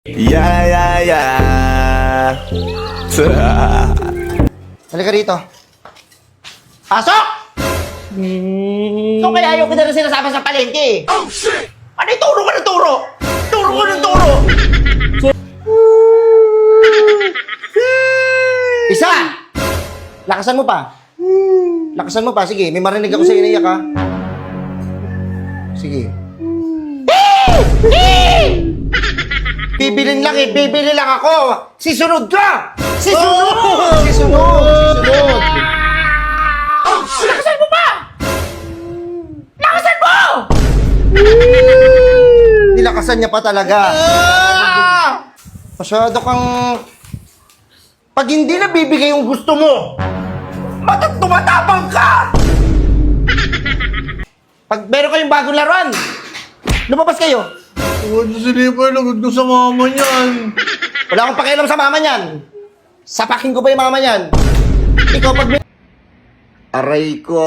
Yeah, yeah, yeah. Halika rito. Pasok! Ito kaya ayaw ko na rin sinasabi sa palengke. Oh, shit! Ano yung turo ka ng turo? Turo ko ng turo! Isa! Lakasan mo pa. Lakasan mo pa. Sige, may marinig ako sa iniyak, ha? Sige. Bibilin lang eh. Bibili lang ako. Sisunod ka! Sisunod! Sisunod! Lakasan mo pa! Lakasan mo! Nilakasan niya pa talaga. Masyado kang... Pag hindi na bibigay yung gusto mo, tumatapang ka! Pag meron kayong bagong laruan, lumabas kayo. Huwag si Lipa, lagod ko sa mama niyan. Wala akong pakialam sa mama niyan. Sapakin ko pa yung mama niyan. Ikaw pag... Aray ko.